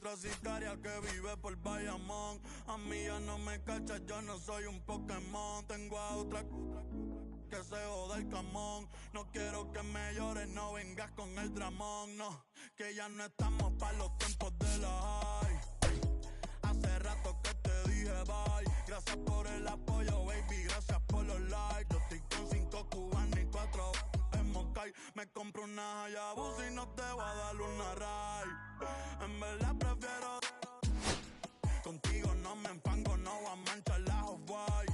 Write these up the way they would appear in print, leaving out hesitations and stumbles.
otra sicaria que vive por Bayamón. A mí ya no me cachas, yo no soy un Pokémon. Tengo a otra que se joda el camón. No quiero que me llores, no vengas con el dramón. No, que ya no estamos para los tiempos de la high. Hace rato que te dije bye. Gracias por el apoyo, baby, gracias por los likes. Yo estoy con 5 cubanos y 4 en Moscay. Me compro una Hayabusa y no te voy a dar una ride. En verdad prefiero contigo, no me enfango, no voy a manchar la Off-White.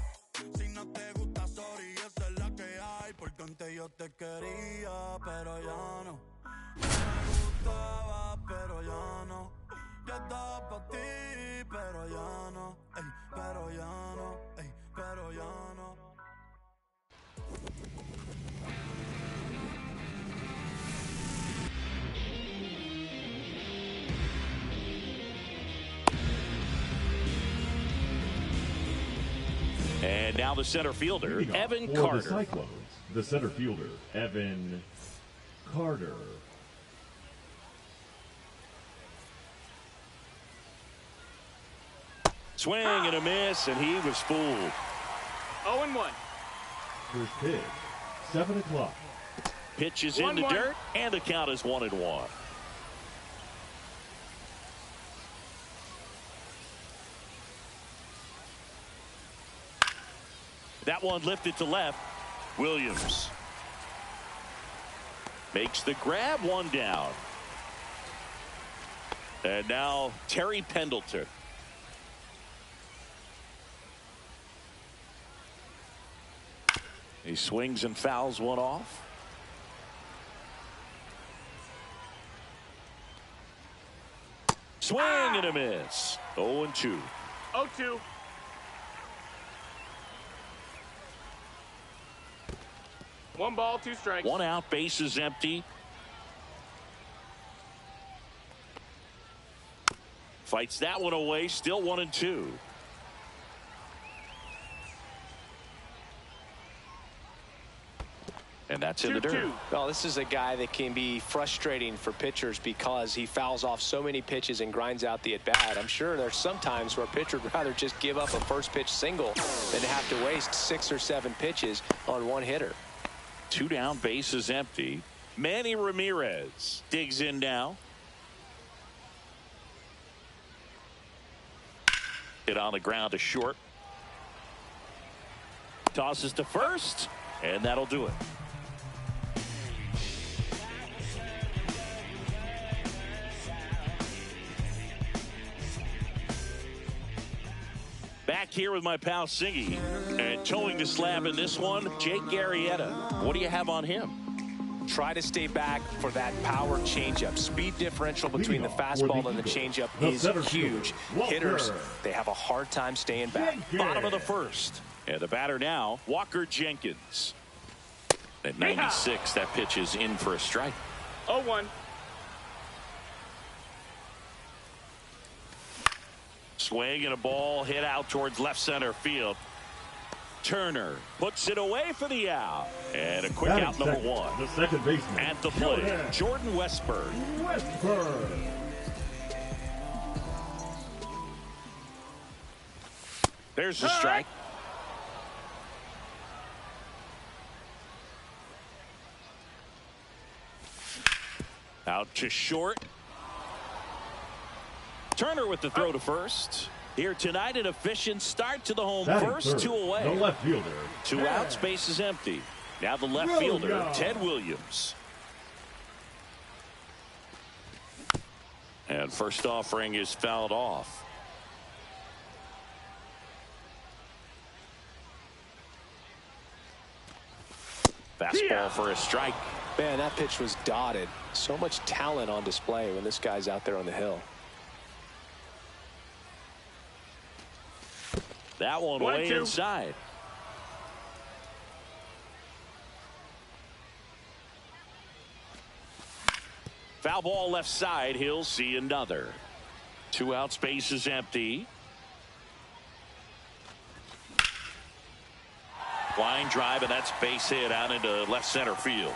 Si no te gusta, sorry, esa es la que hay. Porque antes yo te quería, pero ya no. Me gustaba, pero ya no. Yo estaba pa' ti, pero ya no. Ey, pero ya no. Ey, pero ya no. And now the center fielder, Evan Carter. The Cyclones, the center fielder, Evan Carter. Swing and a miss, and he was fooled. 0-1. First pitch, 7 o'clock. Pitch is in the dirt, and the count is 1-1. That one lifted to left. Williams makes the grab, one down. And now Terry Pendleton. He swings and fouls one off. Swing and a miss. 0-2. 0-2. One ball, 2 strikes. One out, base is empty. Fights that one away, still 1-2. And that's in the dirt. Well, this is a guy that can be frustrating for pitchers because he fouls off so many pitches and grinds out the at-bat. I'm sure there's some times where a pitcher would rather just give up a first pitch single than to have to waste 6 or 7 pitches on one hitter. 2 down, base is empty. Manny Ramirez digs in now. Hit on the ground to short. Tosses to first, and that'll do it. Back here with my pal Singy, and towing the slab in this one, Jake Arrieta. What do you have on him? Try to stay back for that power changeup. Speed differential between the fastball and the changeup is huge. Hitters, they have a hard time staying back. Bottom of the first. And the batter now, Walker Jenkins. At 96, that pitch is in for a strike. 0-1. Swing and a ball hit out towards left center field. Turner puts it away for the out. And a quick out, number 1. The second baseman. At the plate, Jordan Westburg. There's the strike. Out to short. Turner with the throw to first. Here tonight, an efficient start to the home first, 2 away. The left fielder. 2 out, space is empty. Now the left fielder, Ted Williams. And first offering is fouled off. Fastball for a strike. Man, that pitch was dotted. So much talent on display when this guy's out there on the hill. That one way inside. Foul ball left side. He'll see another. 2 out, space is empty. Line drive, and that's base hit out into left center field.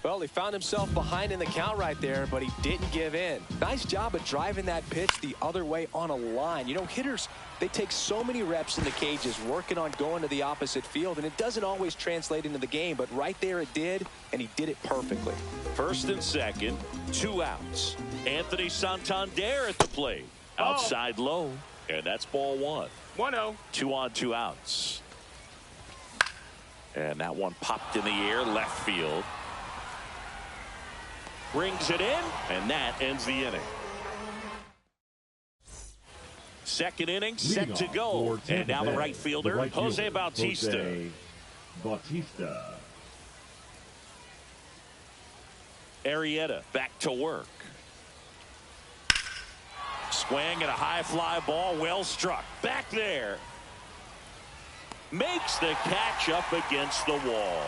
Well, he found himself behind in the count right there, but he didn't give in. Nice job of driving that pitch the other way on a line. You know, hitters, they take so many reps in the cages working on going to the opposite field, and it doesn't always translate into the game, but right there it did, and he did it perfectly. First and second, 2 outs. Anthony Santander at the plate. Outside low, and that's ball 1. 1-0. 2 on, 2 outs. And that one popped in the air, left field. Brings it in, and that ends the inning. Second inning set to go. And now the right fielder, Jose Bautista. Jose Bautista. Arrieta back to work. Swing and a high fly ball, well struck. Back there. Makes the catch up against the wall.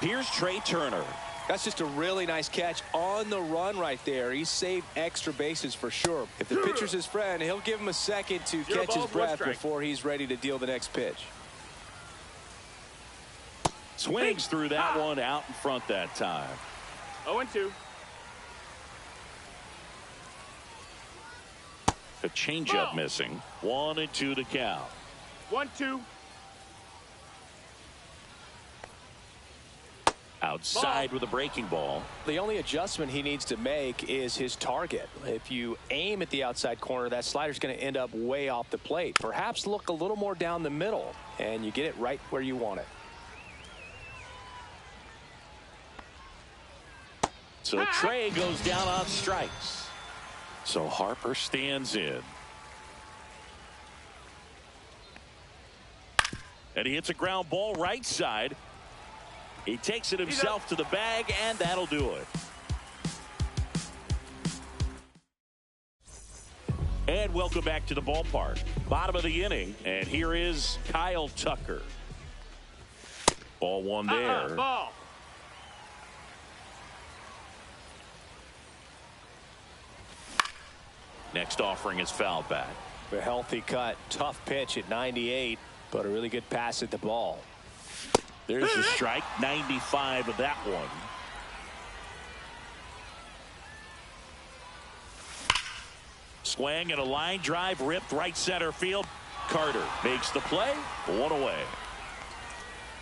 Here's Trey Turner. That's just a really nice catch on the run right there. He saved extra bases for sure. If the pitcher's his friend, he'll give him a second to catch his breath before he's ready to deal the next pitch. Swings through that one out in front that time. 0-2. The changeup missing. 1-2 to count. 1-2. Outside with a breaking ball. The only adjustment he needs to make is his target. If you aim at the outside corner, that slider's going to end up way off the plate. Perhaps look a little more down the middle, and you get it right where you want it. So Trey goes down on strikes. So Harper stands in. And he hits a ground ball right side. He takes it himself to the bag, and that'll do it. And welcome back to the ballpark. Bottom of the inning, and here is Kyle Tucker. Ball 1 there. Ball. Next offering is foul back. A healthy cut, tough pitch at 98, but a really good pass at the ball. There's the strike, 95 of that one. Swing and a line drive ripped right center field. Carter makes the play, 1 away.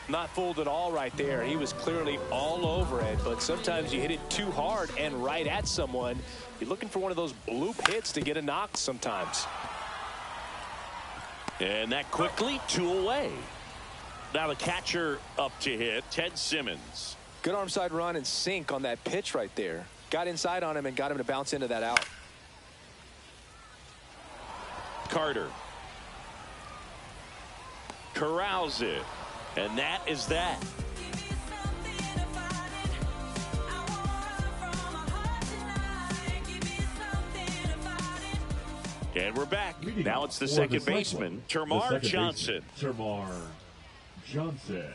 Not fooled at all right there. He was clearly all over it, but sometimes you hit it too hard and right at someone. You're looking for one of those bloop hits to get a knock sometimes. And that quickly, 2 away. Now the catcher up to hit, Ted Simmons. Good arm side run and sink on that pitch right there. Got inside on him and got him to bounce into that out. Carter corrals it, and that is that. And we're back. Now it's the second baseman, Termarr Johnson. Termarr Johnson.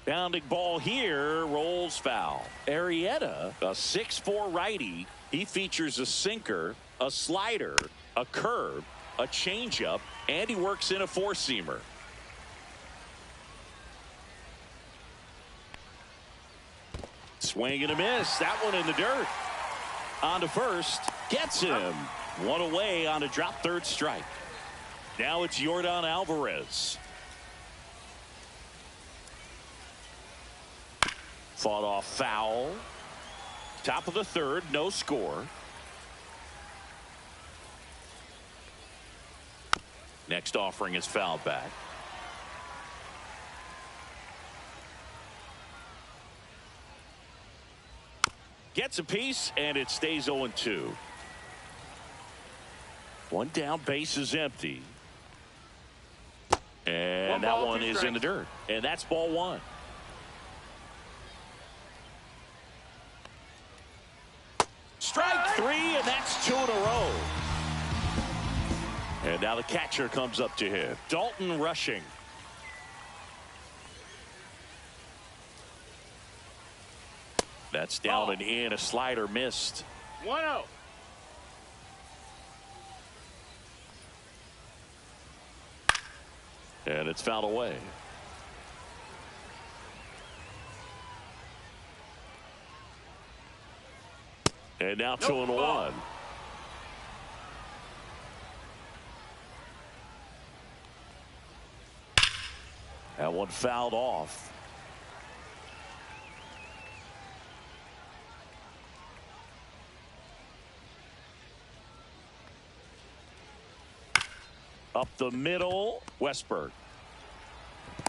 Bounding ball here, rolls foul. Arrieta, a 6'4" righty. He features a sinker, a slider, a curve, a changeup, and he works in a 4-seamer. Swing and a miss. That one in the dirt. On to first. Gets him. 1 away on a drop third strike. Now it's Yordan Alvarez. Fought off foul. Top of the third. No score. Next offering is foul back. Gets a piece, and it stays 0-2. 1 down, base is empty. And that one is in the dirt. And that's ball 1. Strike 3, and that's 2 in a row. And now the catcher comes up to him. Dalton Rushing. That's down and in. A slider missed. 1-0. And it's fouled away. And now Nope. 2-1. That one fouled off. Up the middle, Westburg.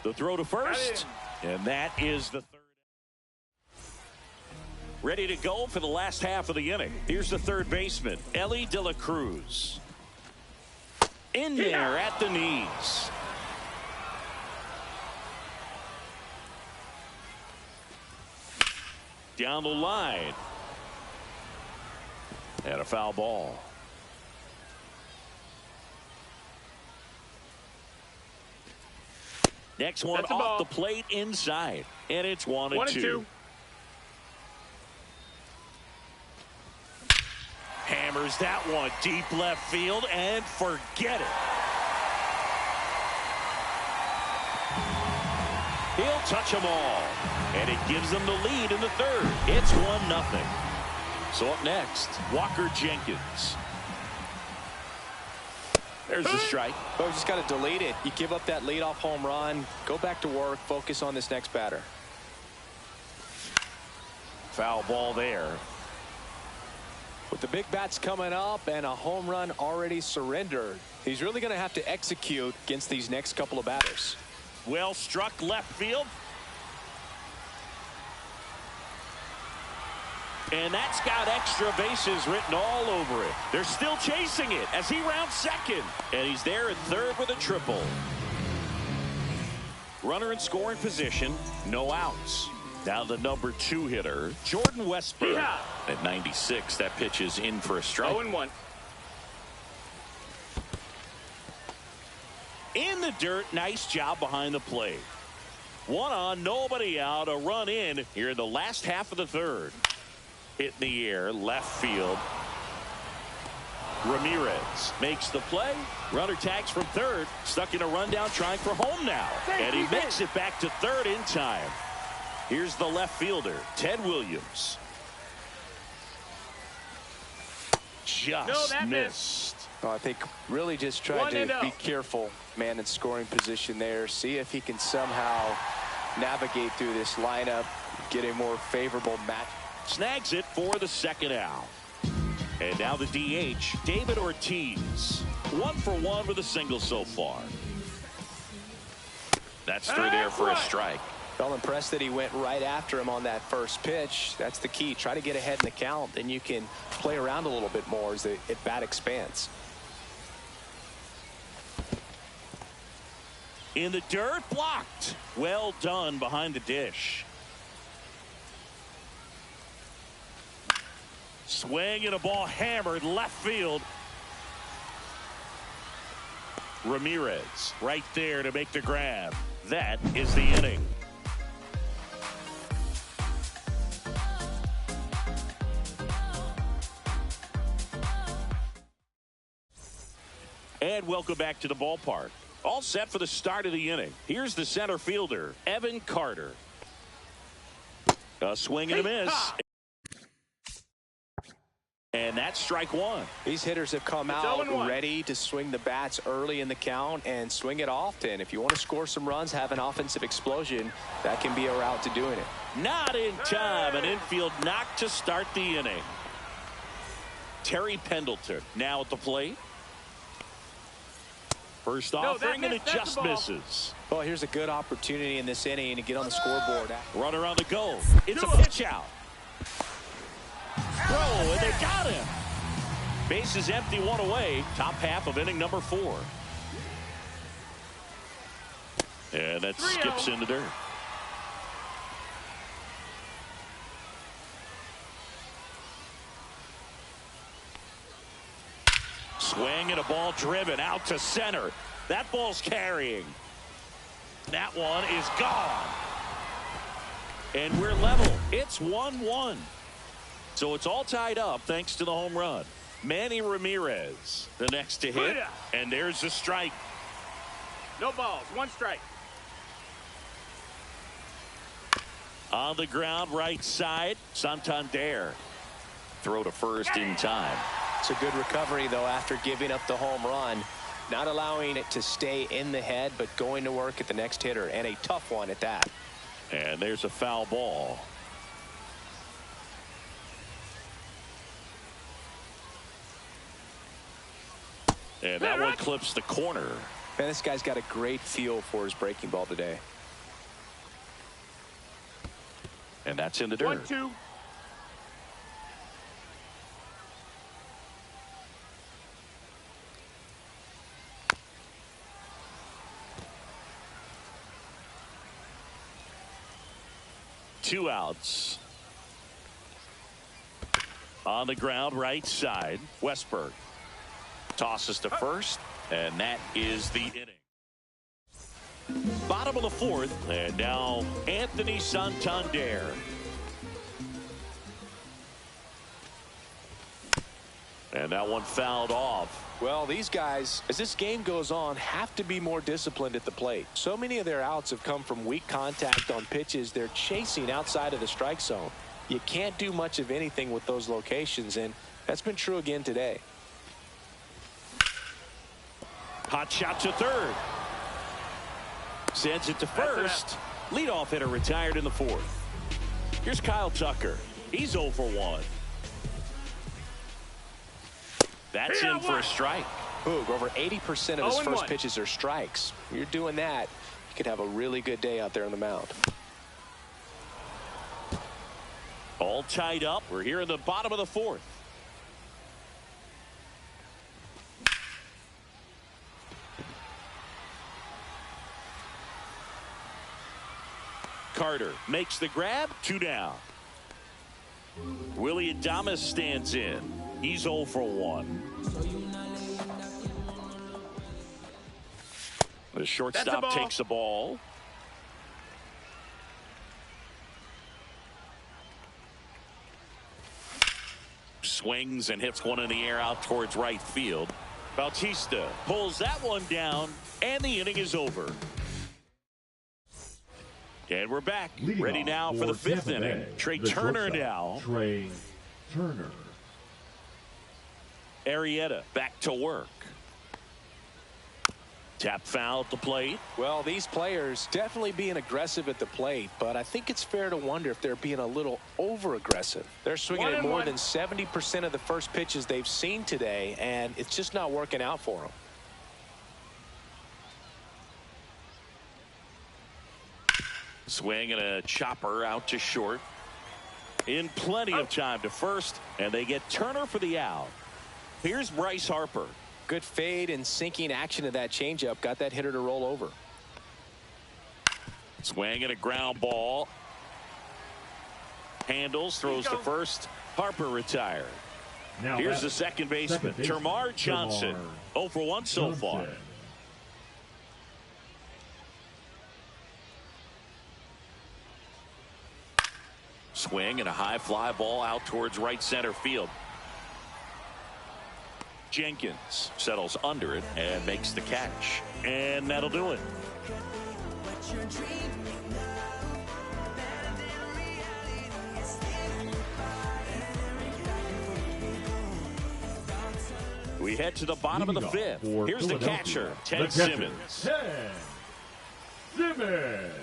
The throw to first, and that is the third. Ready to go for the last half of the inning. Here's the third baseman, Elly De La Cruz. In there at the knees. Down the line. And a foul ball. Next one off the plate inside. And it's 1-2. Hammers that one deep left field and forget it. He'll touch them all. And it gives them the lead in the third. It's 1-0. So up next, Walker Jenkins. There's the strike. Well, just got to delete it. You give up that leadoff home run. Go back to work. Focus on this next batter. Foul ball there. With the big bats coming up and a home run already surrendered, he's really going to have to execute against these next couple of batters. Well struck left field. And that's got extra bases written all over it. They're still chasing it as he rounds second. And he's there at third with a triple. Runner in scoring position, no outs. Now the number 2 hitter, Jordan Westburg. Yeah. At 96, that pitch is in for a strike. 0-1. In the dirt, nice job behind the plate. 1 on, nobody out, a run in here in the last half of the third. Hit in the air, left field. Ramirez makes the play. Runner tags from third. Stuck in a rundown, trying for home now. And he makes it back to third in time. Here's the left fielder, Ted Williams. Just missed. Well, I think really just trying to be careful, man, in scoring position there. See if he can somehow navigate through this lineup, get a more favorable match. Snags it for the second out. And now the DH, David Ortiz. 1 for 1 with a single so far. That's through there for a strike. Well, impressed that he went right after him on that first pitch. That's the key. Try to get ahead in the count. Then you can play around a little bit more as the at-bat expands. In the dirt, blocked. Well done behind the dish. Swing and a ball hammered left field. Ramirez right there to make the grab. That is the inning. And welcome back to the ballpark. All set for the start of the inning. Here's the center fielder, Evan Carter. A swing and a miss. And that's strike 1. These hitters have come out ready to swing the bats early in the count and swing it often. If you want to score some runs, have an offensive explosion, that can be a route to doing it. Not in time. An infield knock to start the inning. Terry Pendleton now at the plate. First offering, and it just misses. Well, here's a good opportunity in this inning to get on the scoreboard. Runner on the go. It's a pitch out. Throw, and they got him. Bases empty, 1 away. Top half of inning number 4. And that skips in the dirt. Swing and a ball driven out to center. That ball's carrying. That one is gone. And we're level. It's 1-1. So it's all tied up thanks to the home run. Manny Ramirez, the next to hit. And there's the strike. No balls, 1 strike. On the ground, right side, Santander. throw to first in time. It's a good recovery, though, after giving up the home run. Not allowing it to stay in the head, but going to work at the next hitter, and a tough one at that. And there's a foul ball. And that one clips the corner. Man, this guy's got a great feel for his breaking ball today. And that's in the dirt. 1-2. Two outs. On the ground, right side. Westburg tosses to first, and that is the inning. Bottom of the fourth, and now Anthony Santander. And that one fouled off. Well, these guys, as this game goes on, have to be more disciplined at the plate. So many of their outs have come from weak contact on pitches they're chasing outside of the strike zone. You can't do much of anything with those locations, and that's been true again today. Hot shot to third. Sends it to first. Leadoff hitter retired in the fourth. Here's Kyle Tucker. He's 0 for 1. That's in for a strike. Boog, over 80% of his first pitches are strikes. When you're doing that, you could have a really good day out there on the mound. All tied up. We're here in the bottom of the fourth. Carter makes the grab. 2 down. Willy Adames stands in. He's 0 for 1. The shortstop takes the ball. Swings and hits one in the air out towards right field. Bautista pulls that one down, and the inning is over. And we're back. Leading ready now for the fifth inning. Trey Turner now. Trey Turner. Arrieta back to work. Tap foul at the plate. Well, these players definitely being aggressive at the plate, but I think it's fair to wonder if they're being a little over-aggressive. They're swinging at more than 70% of the first pitches they've seen today, and it's just not working out for them. Swing and a chopper out to short. In plenty of time to first, and they get Turner for the out. Here's Bryce Harper. Good fade and sinking action of that changeup. Got that hitter to roll over. Swing and a ground ball. Handles, throws to first. Harper retired. Now here's the second baseman, Termarr Johnson. 0 for 1 so far. Swing and a high fly ball out towards right center field. Jenkins settles under it and makes the catch. And that'll do it. We head to the bottom of the fifth. Here's the catcher, Ted Simmons. Ted Simmons.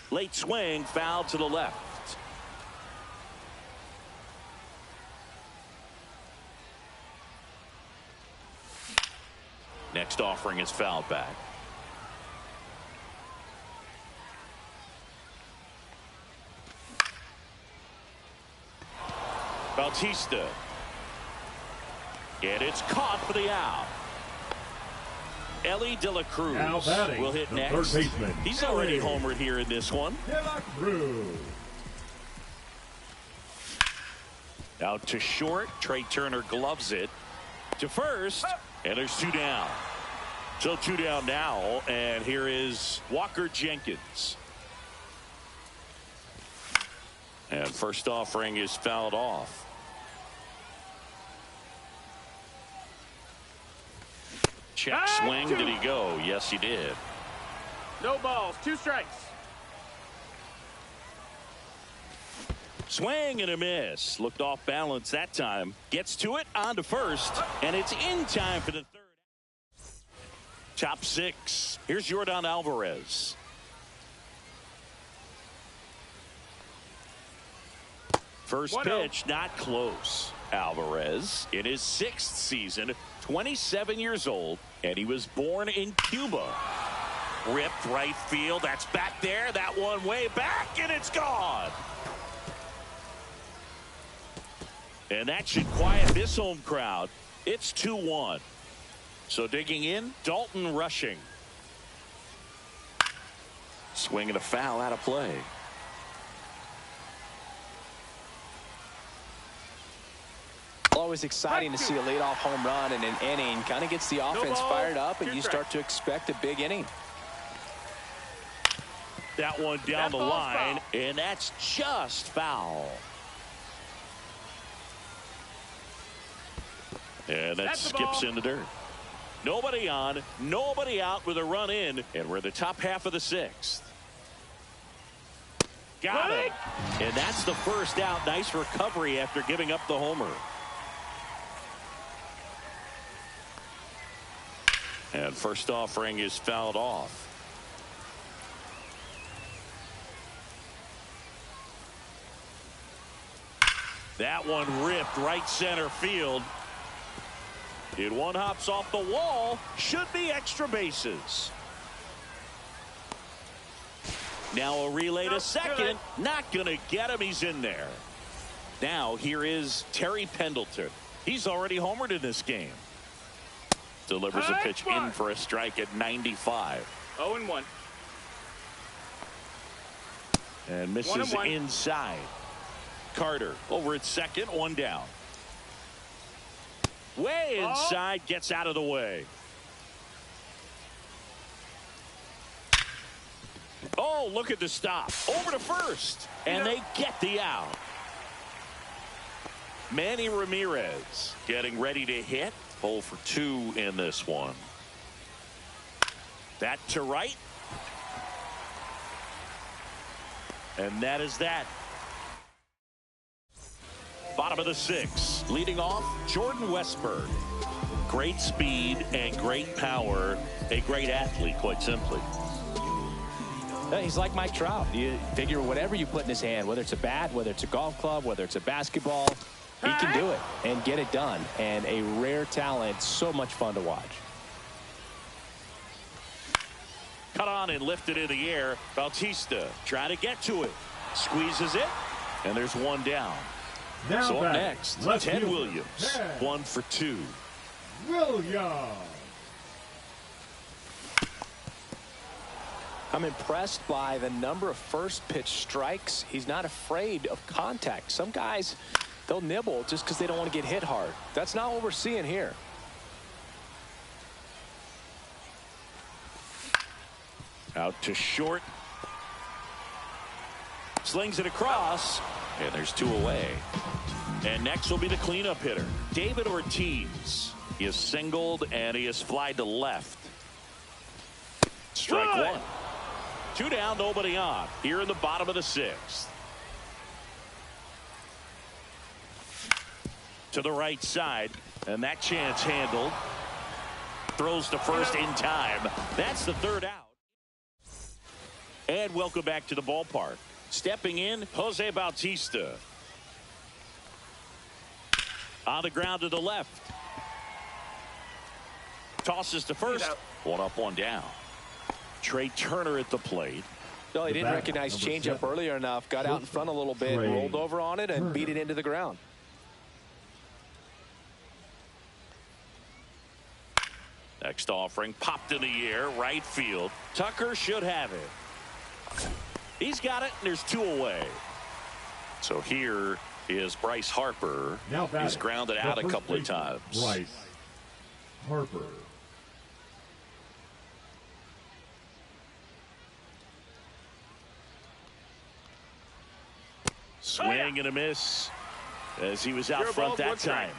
Late swing, foul to the left. Next offering is fouled back. Bautista. And it's caught for the out. Elly De La Cruz will hit next. He's already homered here in this one. De La Cruz. Out to short. Trey Turner gloves it to first. And there's 2 down. So 2 down now. And here is Walker Jenkins. And first offering is fouled off. Check swing. Did he go? Yes, he did. No balls, 2 strikes. Swing and a miss. Looked off balance that time. Gets to it, on to first, and it's in time for the third. Top six. Here's Yordan Alvarez. First pitch, not close. Alvarez in his 6th season, 27 years old, and he was born in Cuba. Ripped right field. That's back there. That one way back, and it's gone. And that should quiet this home crowd. It's 2-1. So digging in, Dalton Rushing. Swing and a foul out of play. Always exciting to see a leadoff home run in an inning. Kind of gets the offense fired up, and you start to expect a big inning. That one down the line, and that's just foul. And that skips into dirt. Nobody on, nobody out with a run in, and we're in the top half of the 6th. Got it. And that's the first out. Nice recovery after giving up the homer. And first offering is fouled off. That one ripped right center field. It one hops off the wall. Should be extra bases. Now a relay to second. Not going to get him. He's in there. Now here is Terry Pendleton. He's already homered in this game. Delivers a pitch in for a strike at 95. 0-1. And misses inside. Carter over at second, one down. Way inside, gets out of the way. Oh, look at the stop. Over to first. And they get the out. Manny Ramirez getting ready to hit. 0 for 2 in this one. That to right. And that is that. Bottom of the 6th. Leading off, Jordan Westburg. Great speed and great power. A great athlete, quite simply. He's like Mike Trout. You figure whatever you put in his hand, whether it's a bat, whether it's a golf club, whether it's a basketball, he can do it and get it done. And a rare talent, so much fun to watch. Cut on and lifted in the air. Bautista trying to get to it. Squeezes it. And there's one down. Now so up next, Ted fielder, Williams. Ted 1 for 2. Williams. I'm impressed by the number of first pitch strikes. He's not afraid of contact. Some guys, they'll nibble just because they don't want to get hit hard. That's not what we're seeing here. Out to short. Slings it across. And there's 2 away. And next will be the cleanup hitter, David Ortiz. He is singled and he is flied to left. Strike 1. 2 down, nobody on. Here in the bottom of the 6th. To the right side. And that chance handled. Throws to first in time. That's the 3rd out. And welcome back to the ballpark. Stepping in, Jose Bautista. On the ground to the left. Tosses to first. 1 up, 1 down. Trey Turner at the plate. No, he didn't recognize changeup earlier enough. Got out in front a little bit, rolled over on it, and beat it into the ground. Next offering popped in the air, right field. Tucker should have it. He's got it, and there's 2 away. So here is Bryce Harper. He's grounded out a couple of times. Bryce Harper. Swing and a miss as he was out front that time.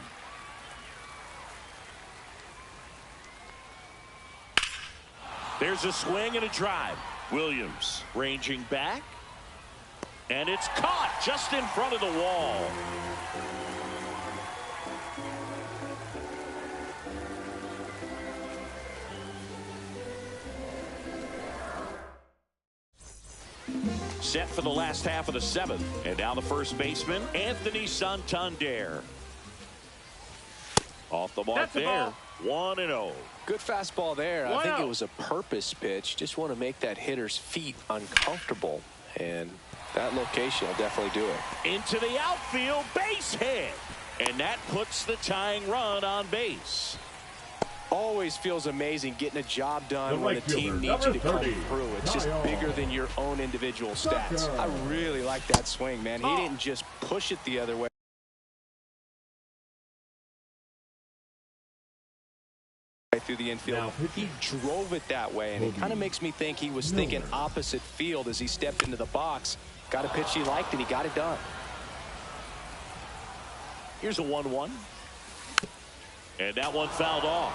There's a swing and a drive. Williams ranging back. And it's caught just in front of the wall. Set for the last half of the seventh. And now the first baseman, Anthony Santander. Off the mark there. 1-0. Good fastball there. I think it was a purpose pitch. Just want to make that hitter's feet uncomfortable. And that location will definitely do it. Into the outfield, base hit. And that puts the tying run on base. Always feels amazing getting a job done when the team needs you to come through. It's just bigger than your own individual stats. I really like that swing, man. He didn't just push it the other way. Through the infield, he drove it that way, and it kind of makes me think he was thinking opposite field as he stepped into the box. Got a pitch he liked, and he got it done. Here's a 1-1, and that one fouled off.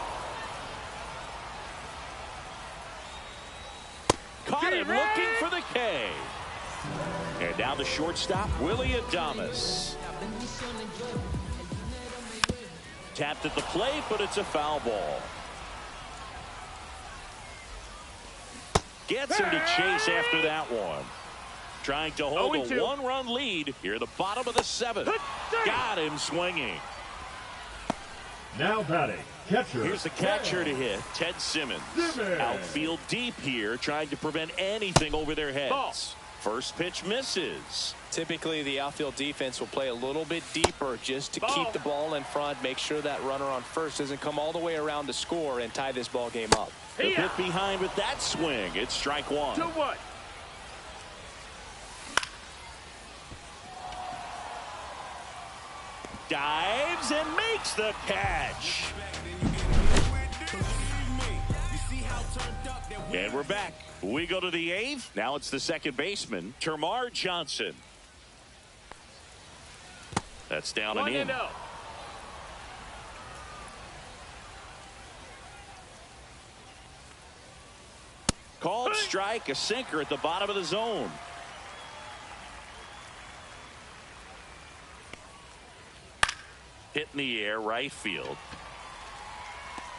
Caught him looking for the K. And now the shortstop, Willy Adames. Tapped at the plate, but it's a foul ball. Gets him to chase after that one. Trying to hold a one-run lead here at the bottom of the seventh. Got him swinging. Now batting, catcher. Here's the catcher to hit, Ted Simmons. Outfield deep here, trying to prevent anything over their heads. Ball. First pitch misses. Typically, the outfield defense will play a little bit deeper just to keep the ball in front, make sure that runner on first doesn't come all the way around to score and tie this ball game up. A bit behind with that swing. It's strike one. 2-1. Dives and makes the catch. And we're back. We go to the eighth. Now it's the second baseman, Termarr Johnson. That's down and in. 1-0. Called strike, a sinker at the bottom of the zone. Hit in the air, right field.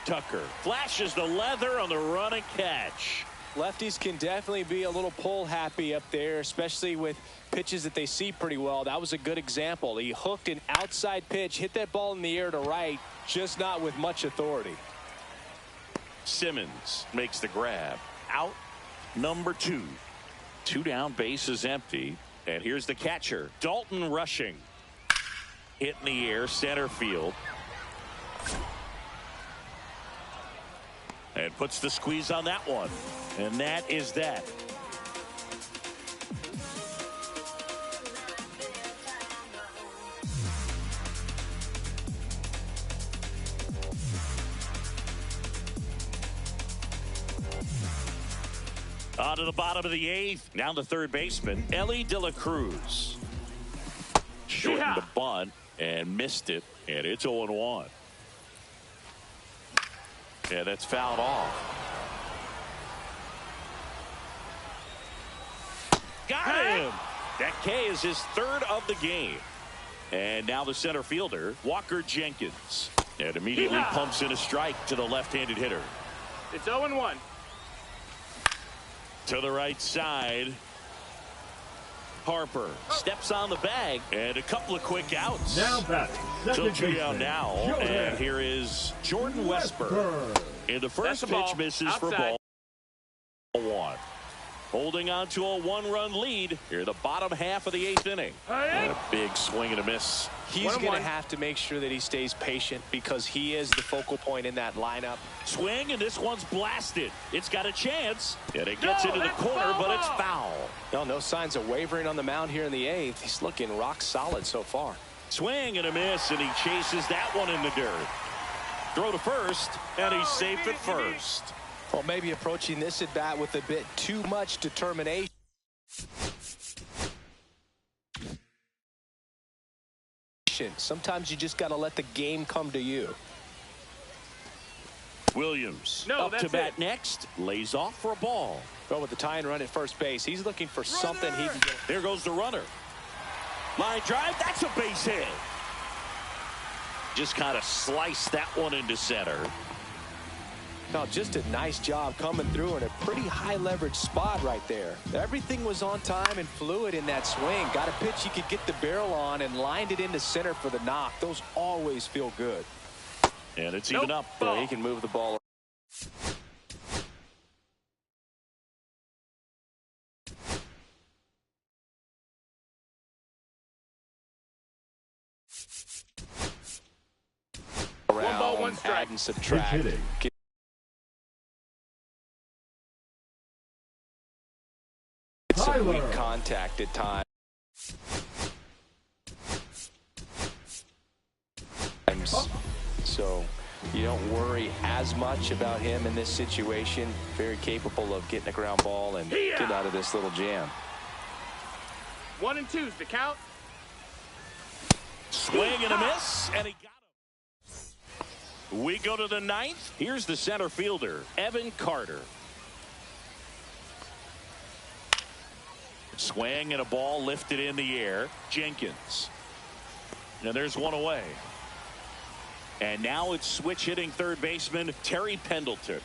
Tucker flashes the leather on the run and catch. Lefties can definitely be a little pull happy up there, especially with pitches that they see pretty well. That was a good example. He hooked an outside pitch, hit that ball in the air to right, just not with much authority. Simmons makes the grab. Out number 2. 2 down, base is empty. And here's the catcher, Dalton Rushing. Hit in the air, center field. And puts the squeeze on that one. And that is that. On to the bottom of the eighth. Now the third baseman, Elly De La Cruz. Shortened the bunt and missed it. And it's 0-1. Yeah, that's fouled off. Got him. That K is his third of the game. And now the center fielder, Walker Jenkins. And immediately pumps in a strike to the left-handed hitter. It's 0-1. To the right side. Harper steps on the bag and a couple of quick outs. Now batting, So second 2 down baseman, now. Jordan And here is Jordan Westburg. And the first pitch misses for ball 1. Holding on to a 1-run lead here in the bottom half of the 8th inning. And a big swing and a miss. He's going to have to make sure that he stays patient because he is the focal point in that lineup. Swing, and this one's blasted. It's got a chance, and it gets into the corner, but it's foul. No signs of wavering on the mound here in the 8th. He's looking rock solid so far. Swing and a miss, and he chases that one in the dirt. Throw to first, and he's safe at first. Well, maybe approaching this at bat with a bit too much determination. Sometimes you just got to let the game come to you. Williams No, up to bat next, lays off for a ball. Well, with the tying run at first base, he's looking for something he can get. There goes the runner. Line drive, that's a base hit. Just kind of sliced that one into center. Now, just a nice job coming through in a pretty high leverage spot right there. Everything was on time and fluid in that swing. Got a pitch he could get the barrel on and lined it into center for the knock. Those always feel good. And it's even up. Yeah, he can move the ball. One ball, one strike. Add and subtract. Pitch hitting. Get some Tyler. weak contact at times. So you don't worry as much about him in this situation. Very capable of getting a ground ball and getting out of this little jam. 1 and 2's the count. Swing and a miss, and he got him. We go to the ninth. Here's the center fielder, Evan Carter. Swing and a ball lifted in the air. Jenkins. Now there's one away. And now it's switch hitting third baseman Terry Pendleton.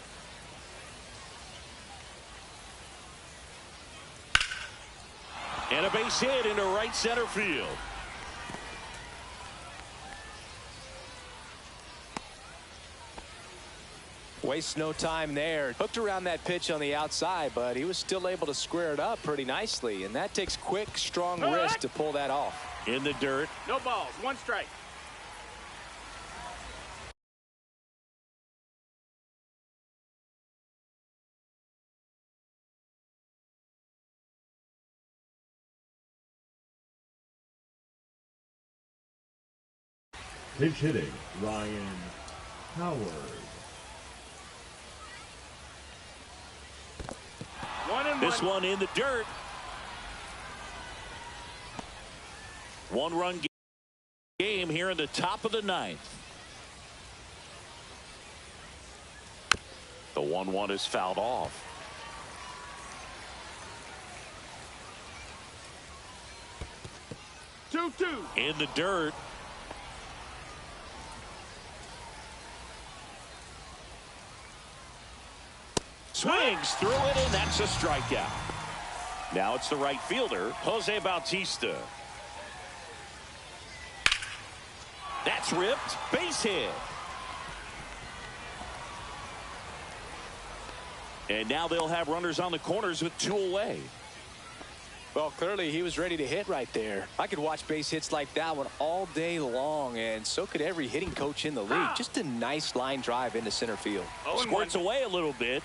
And a base hit into right center field. Wastes no time there. Hooked around that pitch on the outside, but he was still able to square it up pretty nicely. And that takes quick, strong wrist to pull that off. In the dirt. No balls, 1 strike. Pinch hitting, Ryan Howard. 1 and 1. This one in the dirt. 1-run game here in the top of the ninth. The 1-1 is fouled off. Two. In the dirt. Swings through it, and that's a strikeout. Now it's the right fielder, Jose Bautista. That's ripped. Base hit. And now they'll have runners on the corners with 2 away. Well, clearly he was ready to hit right there. I could watch base hits like that one all day long, and so could every hitting coach in the league. Just a nice line drive into center field. Squirts away a little bit.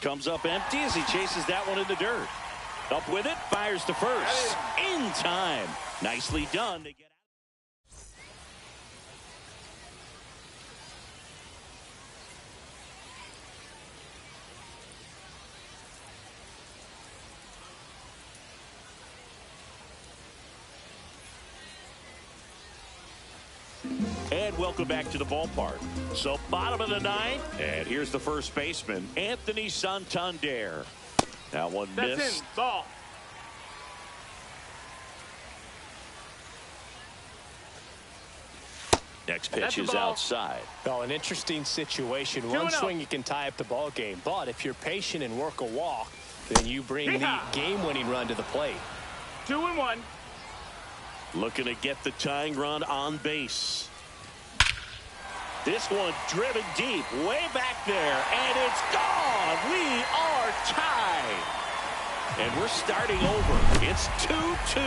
Comes up empty as he chases that one in the dirt. Up with it, fires to first. In time. Nicely done to get out. And welcome back to the ballpark. So bottom of the ninth, and here's the first baseman, Anthony Santander. Now one That's missed. in. Ball. Next pitch That's a is ball. outside. Well, an interesting situation. 2 One and 0. swing you can tie up the ball game, but if you're patient and work a walk, then you bring the game-winning run to the plate. 2 and 1. Looking to get the tying run on base. This one driven deep, way back there, and it's gone. We are tied. And we're starting over. It's 2-2.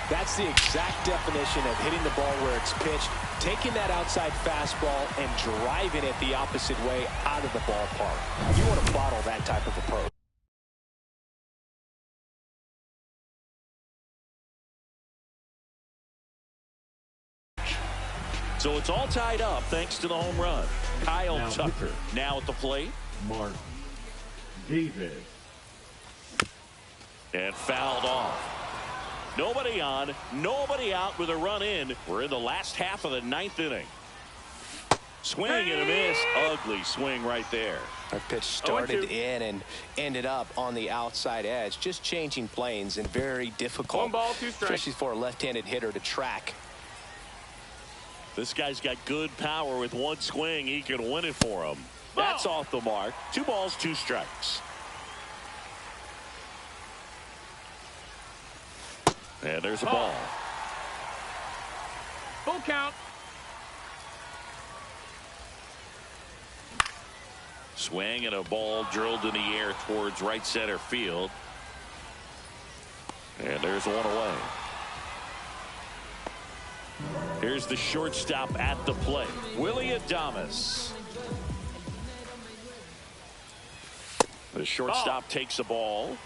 That's the exact definition of hitting the ball where it's pitched, taking that outside fastball and driving it the opposite way out of the ballpark. You want to bottle that type of approach. So it's all tied up thanks to the home run. Kyle Now Tucker pitcher. now at the plate. Mark Davis. And fouled off. Nobody on, nobody out with a run in. We're in the last half of the 9th inning. Swing and a miss. Ugly swing right there. That pitch started in and ended up on the outside edge. Just changing planes and very difficult. 1 ball, 2 strikes. Especially for a left-handed hitter to track. This guy's got good power. With one swing, he can win it for him. That's off the mark. 2 balls, 2 strikes. And there's a ball. Full count. Swing and a ball drilled in the air towards right center field. And there's one away. Here's the shortstop at the plate, Willy Adames. The shortstop takes a ball.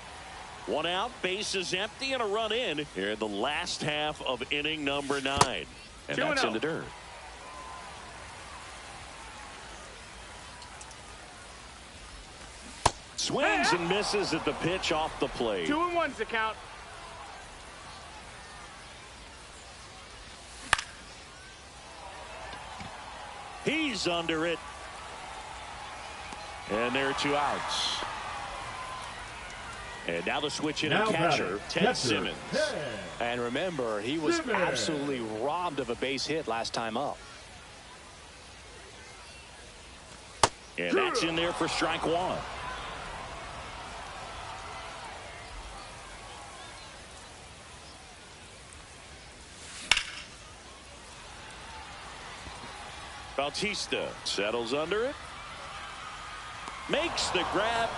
1 out, bases empty, and a run in here in the last half of inning number 9. And that's in the dirt. Swings and misses at the pitch off the plate. 2-1's the count. He's under it. And there are 2 outs. And now the switch in Now catcher, Ted Simmons. And remember, he was absolutely robbed of a base hit last time up. And that's in there for strike 1. Bautista settles under it. Makes the grab.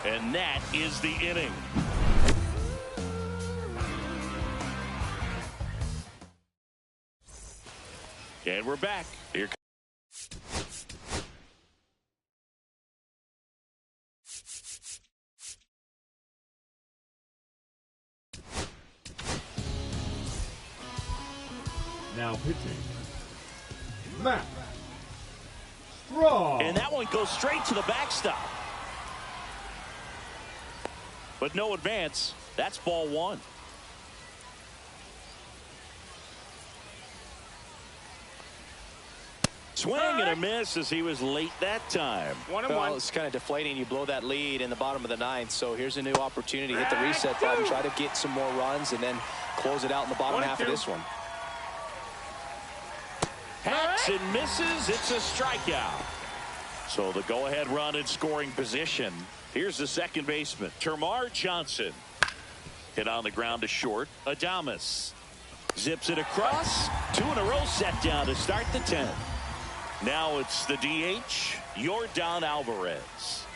And that is the inning. And we're back. Here Now pitching, Matt Straw. And that one goes straight to the backstop. But no advance. That's ball 1. Swing and a miss as he was late that time. 1-1. Well, it's kind of deflating. You blow that lead in the bottom of the 9th. So here's a new opportunity. Hit the reset button. Try to get some more runs and then close it out in the bottom half of this one. Hacks and misses. It's a strikeout. So the go-ahead run in scoring position. Here's the second baseman, Termarr Johnson. Hit on the ground to short. Adames zips it across. 2 in a row set down to start the 10th. Now it's the DH, Yordan Alvarez.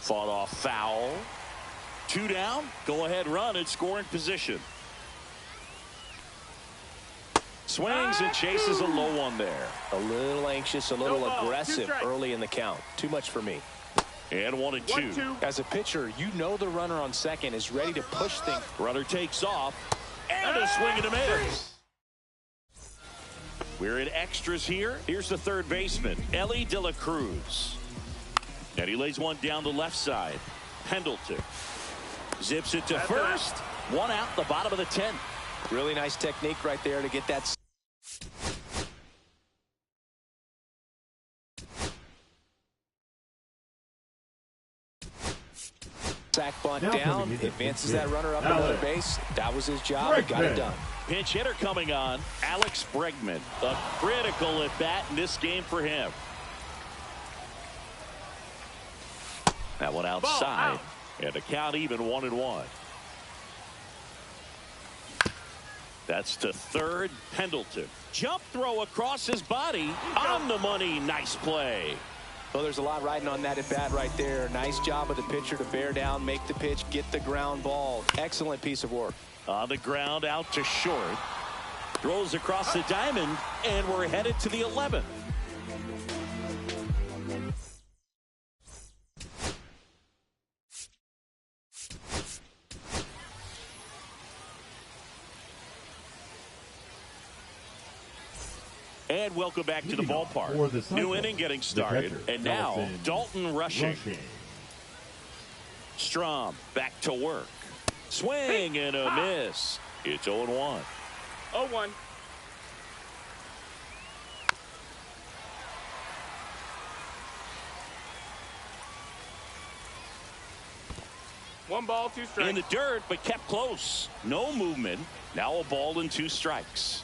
Fought off foul. 2 down. Go-ahead run in scoring position. Swings and chases a low one there. A little anxious, a little aggressive early in the count. Too much for me. And 1-2. 1-2. As a pitcher, you know the runner on second is ready to push things. Runner takes off. And a swing and a miss. We're in extras here. Here's the third baseman, Elly De La Cruz. And he lays one down the left side. Pendleton zips it to first. 1 out the bottom of the 10th. Really nice technique right there to get that. Sack bunt Now down, coming in advances the that runner up Alex another base. That was his job. He got it done. Pinch hitter coming on, Alex Bregman. A critical at bat in this game for him. That one outside. And the count even 1-1. That's to third, Pendleton. Jump throw across his body. On the money. Nice play. Well, there's a lot riding on that at bat right there. Nice job of the pitcher to bear down, make the pitch, get the ground ball. Excellent piece of work. On the ground, out to short. Throws across the diamond, and we're headed to the 11th. And welcome back to the Leading off ballpark. for the Cyclones, New inning getting the started. catcher, And now, Dalton rushing. Strom back to work. Swing and a miss. It's 0-1. 0-1. One ball, two strikes. In the dirt, but kept close. No movement. Now a ball and 2 strikes.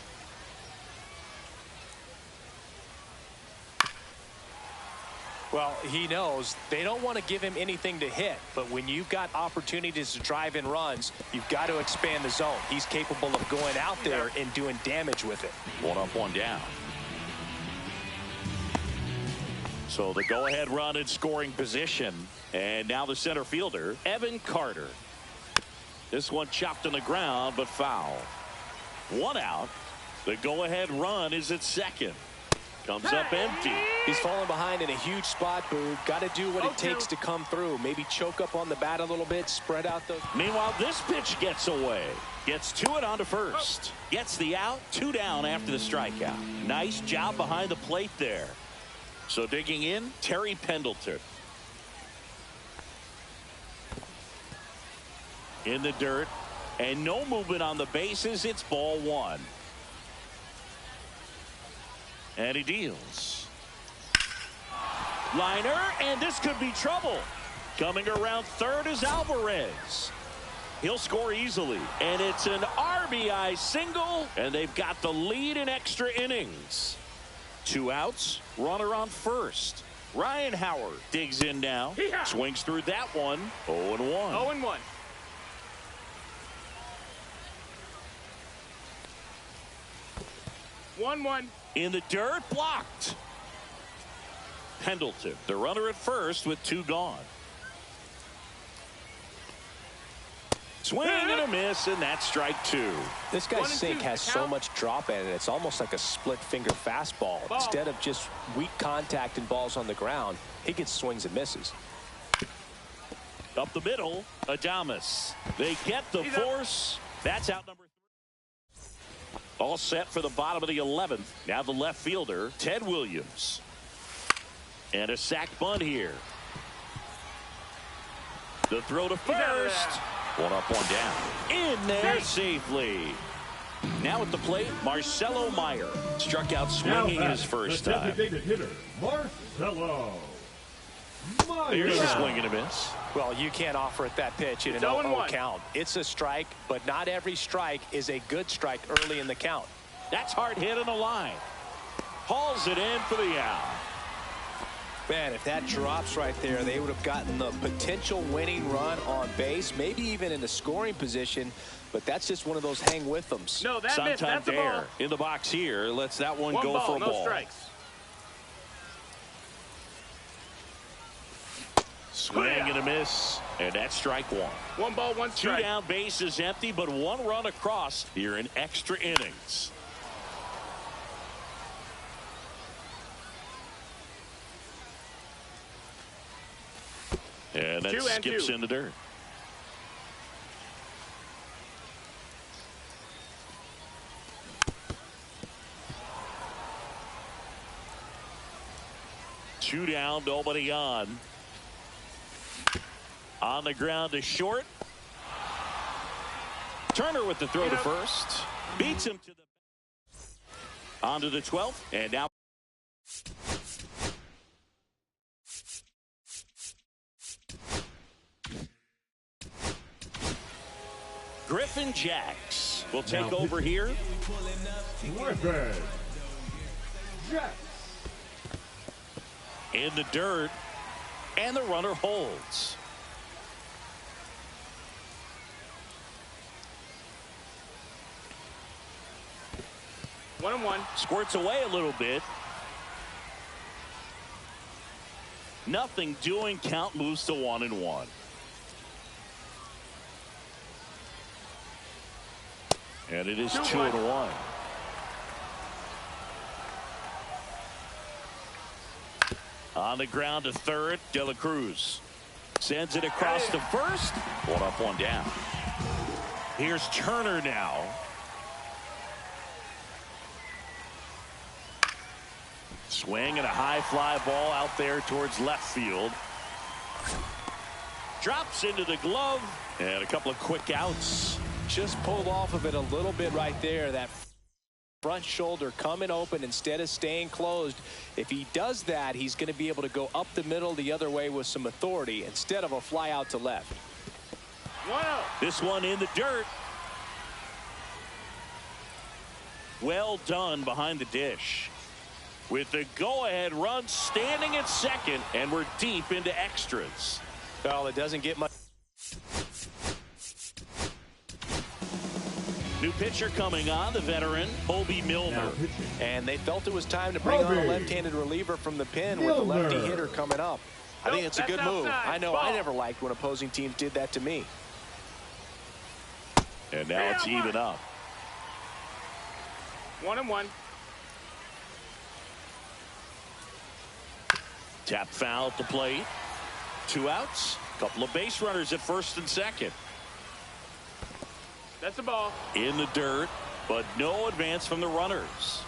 Well, he knows they don't want to give him anything to hit, but when you've got opportunities to drive in runs, you've got to expand the zone. He's capable of going out there and doing damage with it. 1 up, 1 down. So the go-ahead run in scoring position. And now the center fielder, Evan Carter. This one chopped on the ground, but foul. 1 out. The go-ahead run is at second. Comes up empty. He's falling behind in a huge spot, Boog. Got to do what it takes to come through. Maybe choke up on the bat a little bit, spread out those. Meanwhile, this pitch gets away. Gets to it onto first. Gets the out, 2 down after the strikeout. Nice job behind the plate there. So digging in, Terry Pendleton. In the dirt, and no movement on the bases. It's ball 1. And he deals. Liner, and this could be trouble. Coming around third is Alvarez. He'll score easily, and it's an RBI single, and they've got the lead in extra innings. 2 outs, runner on first. Ryan Howard digs in now. Swings through that one. 0-1. 0-1. 1-1. In the dirt, blocked. Pendleton, the runner at first with 2 gone. Swing and a miss, and that's strike 2. This guy's sink has so much drop in it. It's almost like a split finger fastball. Instead of just weak contact and balls on the ground, he gets swings and misses. Up the middle, Adames. They get the force. That's out number 3. All set for the bottom of the 11th. Now the left fielder, Ted Williams. And a sac bunt here. The throw to first. 1 up, 1 down. In there safely. Now at the plate, Marcelo Meyer. Struck out swinging his first time. Designated hitter, Marcelo Meyer. Here's a swing and a miss. Well, you can't offer it that pitch in an 0-0 count. It's a strike, but not every strike is a good strike early in the count. That's hard hit on the line. Hauls it in for the out. Man, if that drops right there, they would have gotten the potential winning run on base, maybe even in the scoring position, but that's just one of those hang with thems. No, that missed. That's a ball. In the box here, lets that one go for a ball. No strikes. Swing and a miss, and that's strike 1. 1 ball, 1 strike. 2 down, base is empty, but 1 run across here in extra innings. And that skips in the dirt. Two down, nobody on. On the ground to short. Turner with the throw to first. Beats him to the onto the 12th, and now Griffin Jacks will take over here. Griffin Jacks. In the dirt, and the runner holds. 1-1. Squirts away a little bit. Nothing doing. Count moves to 1-1. And it is 2-1. On the ground to third, De La Cruz sends it across to first. 1 up, 1 down. Here's Turner now. Swing and a high fly ball out there towards left field. Drops into the glove, and a couple of quick outs. Just pulled off of it a little bit right there. That front shoulder coming open instead of staying closed. If he does that, he's going to be able to go up the middle the other way with some authority instead of a fly out to left. Wow. This one in the dirt. Well done behind the dish. With the go-ahead run standing at second, and we're deep into extras. Well, it doesn't get much. New pitcher coming on, the veteran, Bobby Milner. And they felt it was time to bring on a left-handed reliever from the pen with the lefty hitter coming up. I think it's a good move. I know I never liked when opposing teams did that to me. And now it's even up. 1-1. Tap foul at the plate. 2 outs. Couple of base runners at first and second. That's a ball. In the dirt, but no advance from the runners.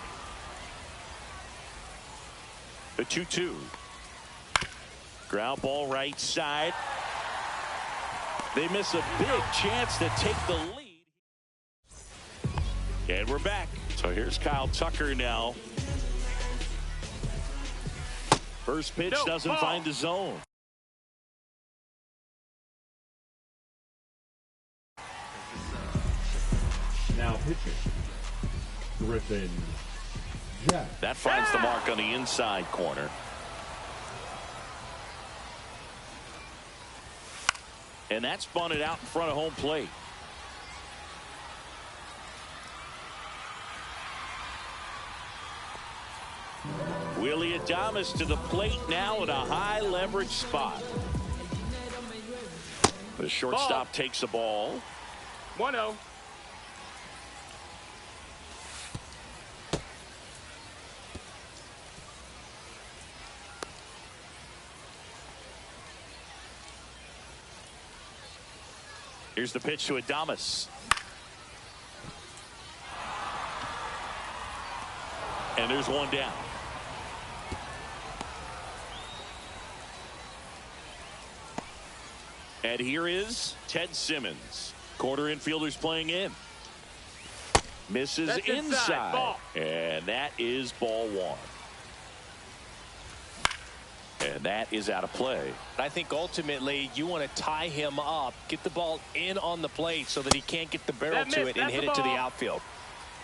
The 2-2. Ground ball right side. They miss a big chance to take the lead. And we're back. So here's Kyle Tucker now. First pitch doesn't find the zone. Now pitching, Griffin Jack. That finds the mark on the inside corner. And that's bunted out in front of home plate. Willy Adames to the plate now at a high leverage spot. The shortstop takes the ball. 1-0. Here's the pitch to Adames. And there's one down. And here is Ted Simmons. Corner infielders playing in. Misses That's inside. Ball. And that is ball 1. And that is out of play. I think ultimately you want to tie him up, get the ball in on the plate so that he can't get the barrel to it and hit it to the outfield.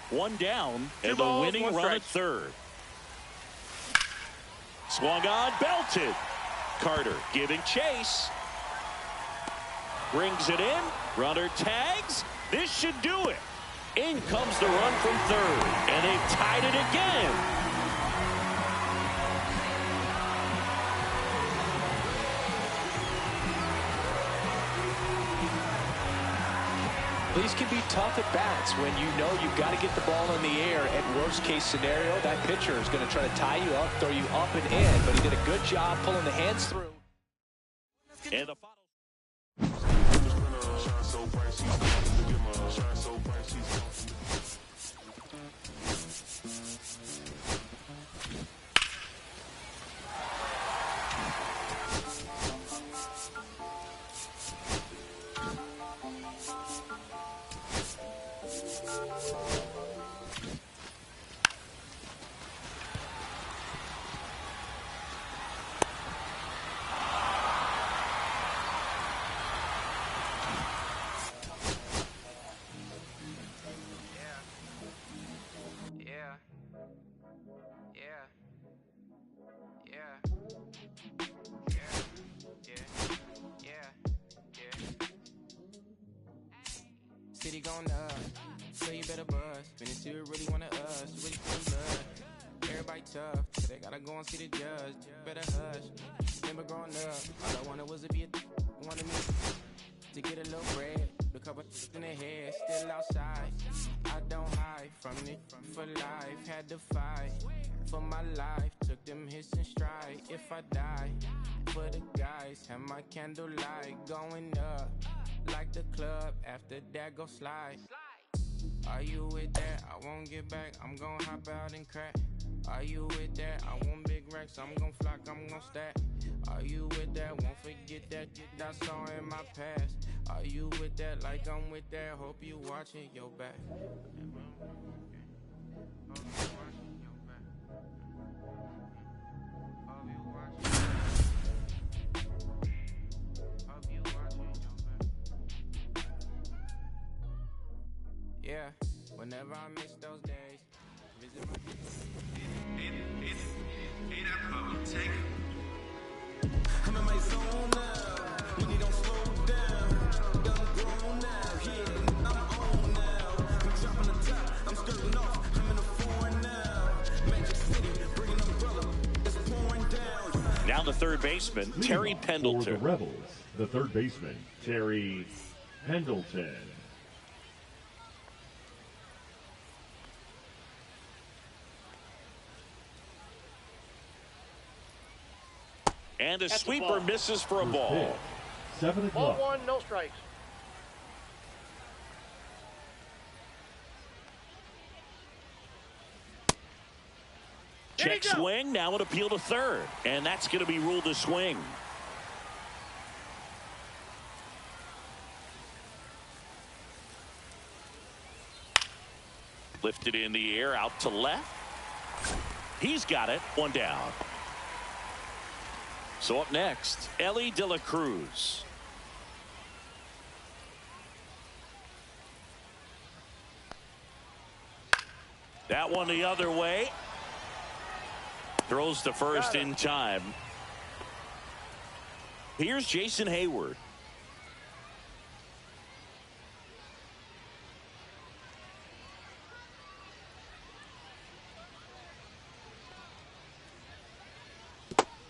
One down, Two and balls, the winning run strike. at third. Swung on, belted. Carter giving chase. Brings it in. Runner tags. This should do it. In comes the run from third, and they've tied it again. These can be tough at bats when you know you've got to get the ball in the air. At worst case scenario, that pitcher is going to try to tie you up, throw you up and in, but he did a good job pulling the hands through. And the final. City going up, so you better buzz. Finish you really wanna us, you really feel blood. Everybody tough, so they gotta go and see the judge. Better hush. Remember growing up, all I wanted was to be a wanted me to get a little bread. The couple in the head, still outside. I don't hide from it for life. Had to fight for my life. Took them hits in stride. If I die, for the guys, have my candlelight going up. Like the club, after that go slide. Are you with that? I won't get back. I'm gon' hop out and crack. Are you with that? I want big racks. I'm gon' flock. I'm gon' stack. Are you with that? Won't forget that I saw in my past. Are you with that? Like I'm with that. Hope you watching your back. Yeah, whenever I miss those days, visit my... I'm in my zone now. Money don't slow down. I'm grown now. Yeah, I'm on now. I'm dropping the top. I'm skirting off. I'm in the foreign now. Magic City, bringing umbrella. It's pouring down. Now the third baseman, Terry Pendleton. For the Rebels, the third baseman, Terry Pendleton. And a sweeper misses for a ball. 7 o'clock. Ball 1, no strikes. Check swing, now an appeal to third. And that's going to be ruled a swing. Lifted in the air, out to left. He's got it, one down. So up next, Elly De La Cruz. That one the other way. Throws to first in time. Here's Jason Hayward.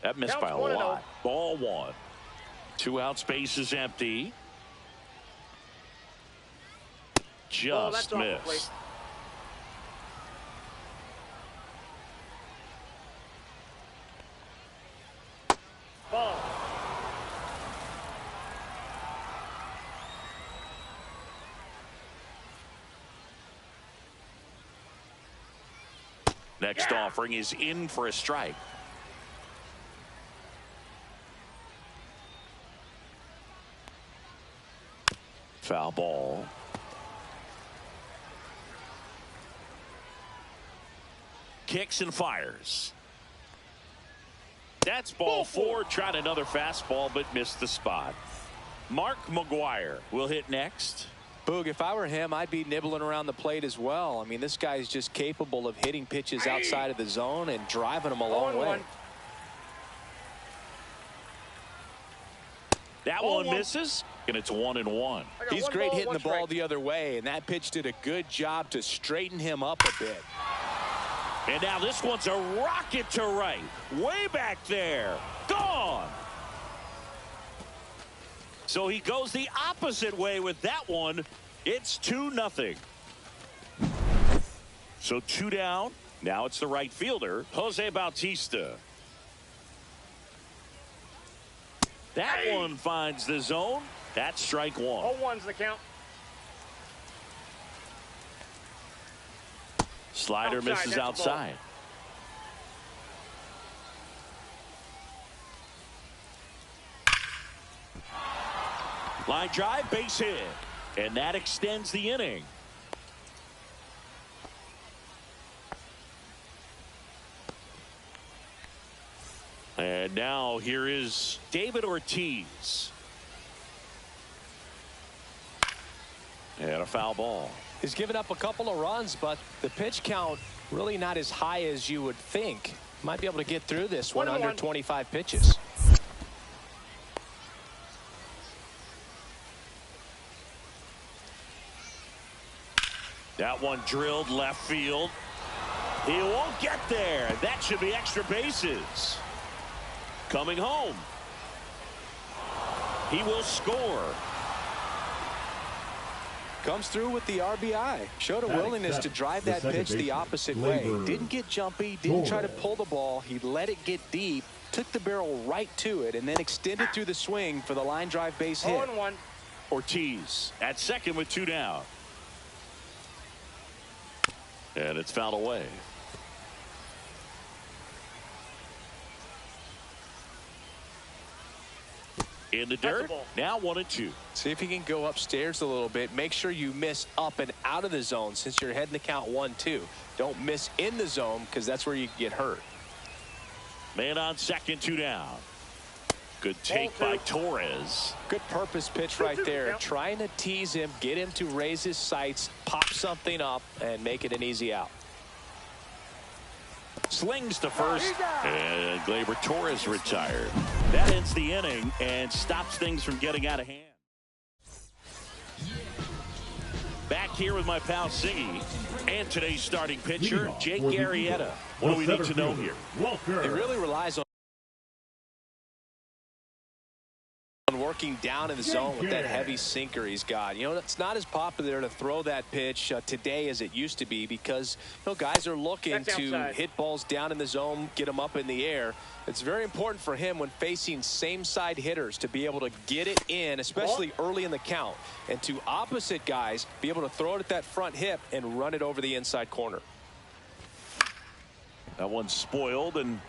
That missed by a lot. Ball 1. 2 out, space is empty. Just missed. Ball. Next offering is in for a strike. Foul ball. Kicks and fires. That's ball 4. Tried another fastball but missed the spot. Mark McGwire will hit next. Boog, if I were him, I'd be nibbling around the plate as well. I mean, this guy's just capable of hitting pitches outside of the zone and driving them a long way. That one misses, and it's 1-1. He's great hitting the ball the other way, and that pitch did a good job to straighten him up a bit. And now this one's a rocket to right. Way back there. Gone. So he goes the opposite way with that one. It's 2-0. So 2 down. Now it's the right fielder, Jose Bautista. That one finds the zone. That's strike 1. 0-1's the count. Slider misses outside. Line drive, base hit. And that extends the inning. And now here is David Ortiz. And a foul ball. He's given up a couple of runs, but the pitch count really not as high as you would think. Might be able to get through this one under 25 pitches. That one drilled left field. He won't get there. That should be extra bases. Coming home. He will score. Comes through with the RBI. Showed a willingness to drive that pitch the opposite way. Didn't get jumpy, didn't try to pull the ball. He let it get deep, took the barrel right to it, and then extended through the swing for the line drive base hit. 0-1. Ortiz at second with 2 down. And it's fouled away. In the dirt. Now 1-2. See if you can go upstairs a little bit. Make sure you miss up and out of the zone since you're heading to count 1-2. Don't miss in the zone because that's where you get hurt. Man on second, 2 down. Good take by Torres. Good purpose pitch right there. Trying to tease him, get him to raise his sights, pop something up, and make it an easy out. Slings to first, and Gleyber Torres retired. That ends the inning and stops things from getting out of hand. Back here with my pal Siggy and today's starting pitcher, Jake Arrieta. What do we need to know here? He really relies on working down in the zone with that heavy sinker he's got. You know, it's not as popular to throw that pitch today as it used to be because, you know, guys are looking to hit balls down in the zone, get them up in the air. It's very important for him when facing same side hitters to be able to get it in, especially early in the count, and to opposite guys be able to throw it at that front hip and run it over the inside corner. That one's spoiled, and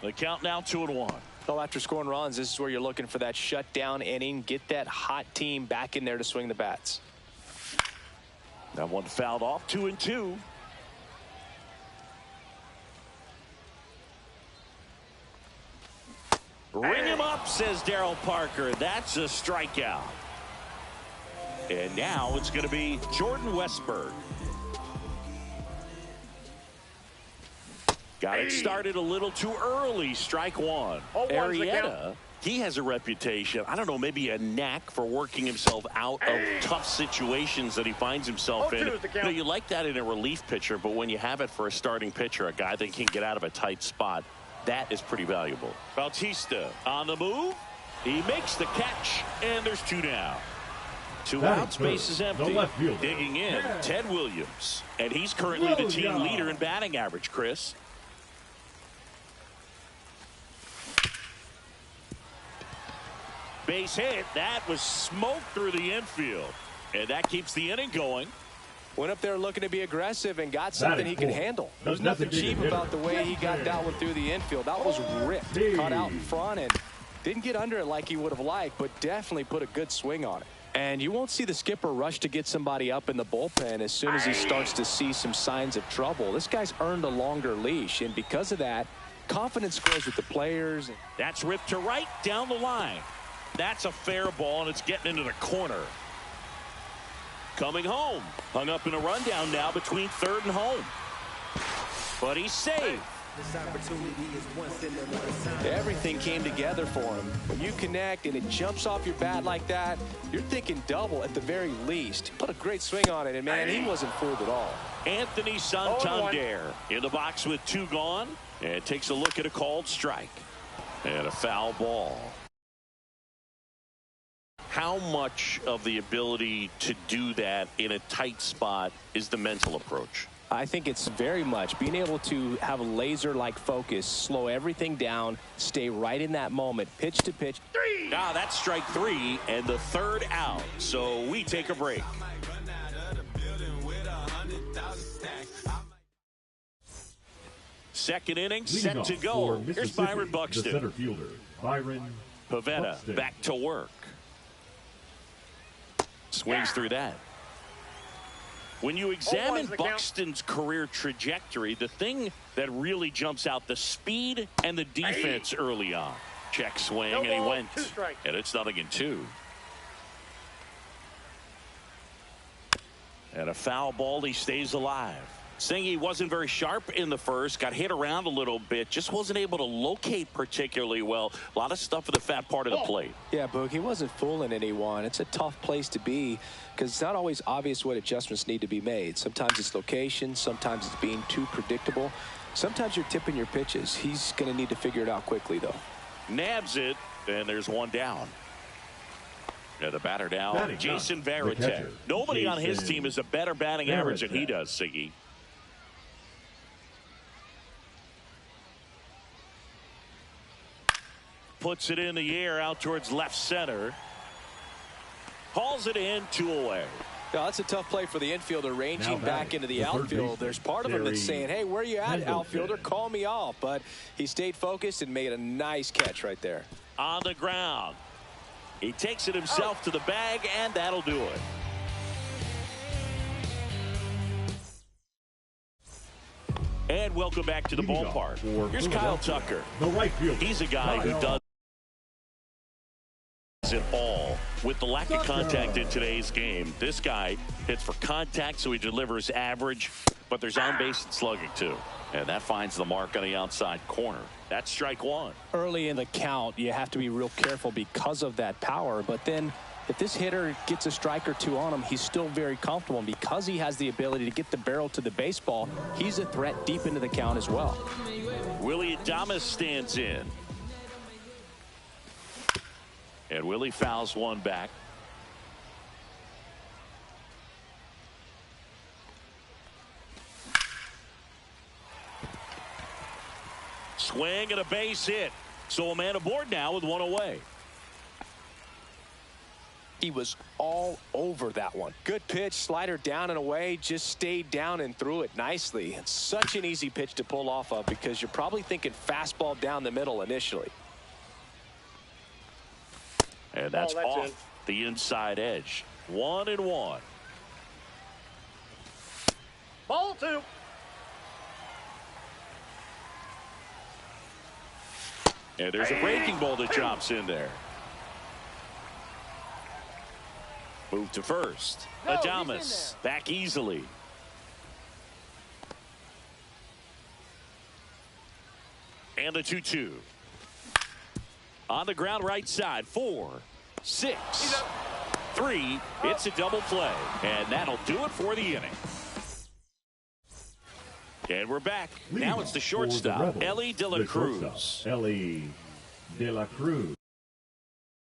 the count now 2-1. Well, after scoring runs, this is where you're looking for that shutdown inning. Get that hot team back in there to swing the bats. That one fouled off. 2-2. Ring him up, says Daryl Parker. That's a strikeout. And now it's going to be Jordan Westburg. Got it started a little too early. Strike one. Arrieta, he has a reputation, I don't know, maybe a knack for working himself out of tough situations that he finds himself in. You know, you like that in a relief pitcher, but when you have it for a starting pitcher, a guy that can get out of a tight spot, that is pretty valuable. Bautista on the move. He makes the catch, and there's 2 down. 2 outs, base is empty. Digging in, Ted Williams. And he's currently the team leader in batting average, Chris. Base hit. That was smoke through the infield. And that keeps the inning going. Went up there looking to be aggressive and got something he can handle. There's nothing cheap about the way he got that one through the infield. That was ripped. Caught out in front and didn't get under it like he would have liked, but definitely put a good swing on it. And you won't see the skipper rush to get somebody up in the bullpen as soon as he starts to see some signs of trouble. This guy's earned a longer leash, and because of that, confidence grows with the players. That's ripped to right down the line. That's a fair ball, and it's getting into the corner. Coming home. Hung up in a rundown now between third and home. But he's saved. Everything came together for him. When you connect and it jumps off your bat like that, you're thinking double at the very least. Put a great swing on it, and man, he wasn't fooled at all. Anthony Santander in the box with 2 gone, and takes a look at a called strike. And a foul ball. How much of the ability to do that in a tight spot is the mental approach? I think it's very much being able to have a laser-like focus, slow everything down, stay right in that moment, pitch to pitch. Now that's strike 3 and the 3rd out. So we take a break. Second inning set to go. Here's Byron Buxton. The center fielder, Byron Pavetta Buxton. back to work. Swings through that. When you examine Buxton's career trajectory, the thing that really jumps out, the speed and the defense early on. Check swing, and he went. And it's 0-2. And a foul ball, he stays alive. Singy wasn't very sharp in the first, got hit around a little bit, just wasn't able to locate particularly well. A lot of stuff at the fat part of the plate. Yeah, Boog, he wasn't fooling anyone. It's a tough place to be because it's not always obvious what adjustments need to be made. Sometimes it's location, sometimes it's being too predictable. Sometimes you're tipping your pitches. He's going to need to figure it out quickly, though. Nabs it, and there's 1 down. Yeah, the batter now, Jason Varitek. Nobody on his team has a better batting average than he does, Siggy. Puts it in the air out towards left center. Hauls it in, 2 away. Now, that's a tough play for the infielder, ranging back into the third outfield. baseman, There's part of him that's saying, hey, where are you at, outfielder? Call me off. But he stayed focused and made a nice catch right there. On the ground. He takes it himself to the bag, and that'll do it. And welcome back to the ballpark. Here's Kyle Tucker. The right fielder. He's a guy who does it all. With the lack of contact in today's game, this guy hits for contact, so he delivers average, but there's on base and slugging too. And that finds the mark on the outside corner. That's strike one. Early in the count, you have to be real careful because of that power. But then if this hitter gets a strike or two on him, he's still very comfortable. And because he has the ability to get the barrel to the baseball, he's a threat deep into the count as well. Willie Adames stands in. And Willie fouls one back. Swing and a base hit. So a man aboard now with one away. He was all over that one. Good pitch, slider down and away, just stayed down and threw it nicely. It's such an easy pitch to pull off of because you're probably thinking fastball down the middle initially. And that's off the inside edge. 1-1. Ball two. And there's a breaking ball that drops in there. Move to first. Adames back easily. And the 2-2. On the ground right side. 4, 6, 3. It's a double play. And that'll do it for the inning. And we're back. Now it's the shortstop, Elly De La Cruz. Elly De La Cruz.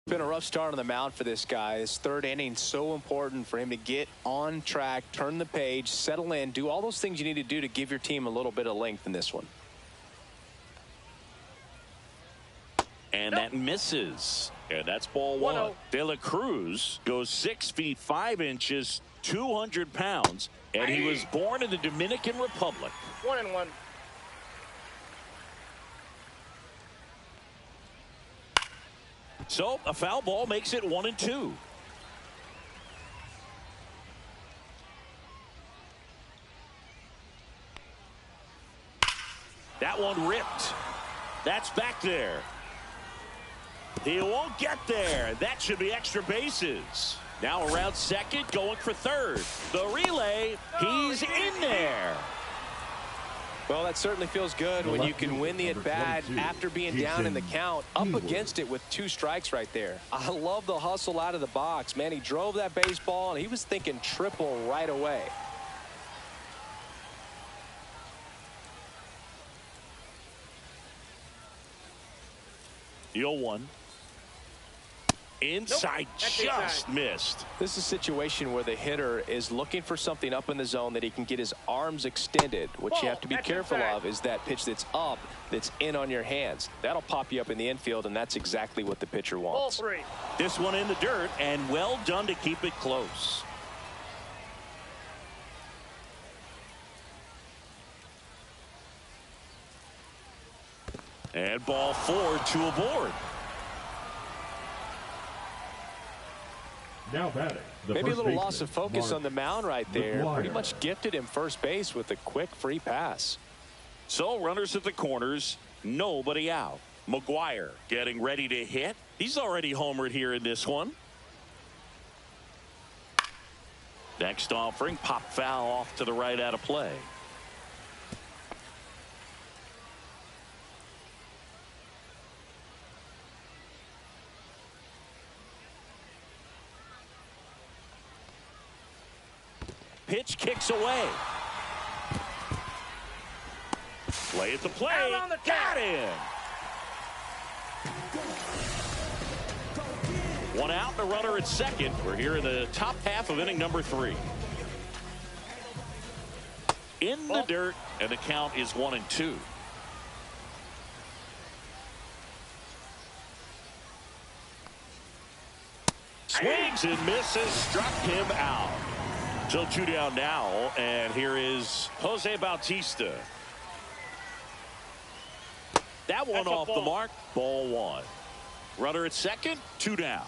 Been a rough start on the mound for this guy. His third inning, so important for him to get on track, turn the page, settle in, do all those things you need to do to give your team a little bit of length in this one. And that misses. And that's ball one. De La Cruz goes 6 feet 5 inches, 200 pounds, and he was born in the Dominican Republic. 1-1. So a foul ball makes it 1-2. That one ripped. That's back there. He won't get there. That should be extra bases. Now around second, going for third. The relay, he's in there. Well, that certainly feels good when you can win the at-bat after being down in the count, up against it with 2 strikes right there. I love the hustle out of the box. Man, he drove that baseball, and he was thinking triple right away. The 0-1. Inside, just missed. This is a situation where the hitter is looking for something up in the zone that he can get his arms extended. What you have to be careful of is that pitch that's up, that's in on your hands. That'll pop you up in the infield, and that's exactly what the pitcher wants. Ball 3. This one in the dirt, and well done to keep it close. And ball 4, 2 aboard. Now batting. Maybe a little loss of focus on the mound right there. Pretty much gifted him first base with a quick free pass. So runners at the corners, nobody out. McGuire getting ready to hit. He's already homered here in this one. Next offering, pop foul off to the right out of play. Pitch kicks away. Play at the plate. Got him. One out, and a runner at second. We're here in the top half of inning number 3. In the dirt, and the count is 1-2. Swings and misses, struck him out. So 2 down now, and here is Jose Bautista. That one off the mark. Ball 1. Runner at second, 2 down.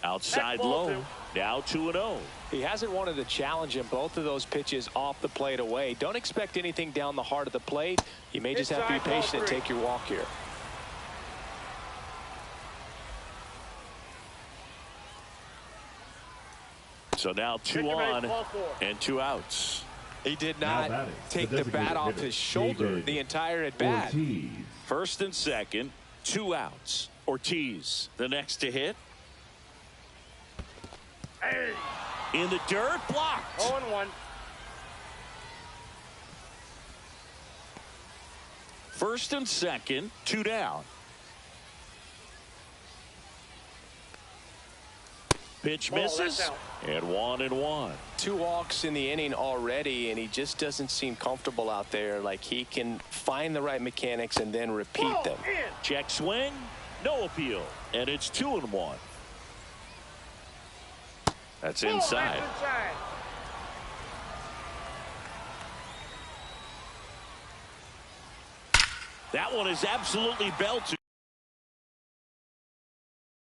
Outside low. Now 2-0. He hasn't wanted to challenge him. Both of those pitches off the plate away. Don't expect anything down the heart of the plate. You may just have to be patient and take your walk here. So now 2 on and 2 outs. He did not take the bat off his shoulder the entire at bat. First and second, 2 outs. Ortiz, the next to hit. In the dirt, blocked. 0-1. First and second, 2 down. Pitch misses, and 1-1. 2 walks in the inning already, and he just doesn't seem comfortable out there. Like he can find the right mechanics and then repeat them. Check swing, no appeal, and it's 2-1. That's inside. That one is absolutely belted.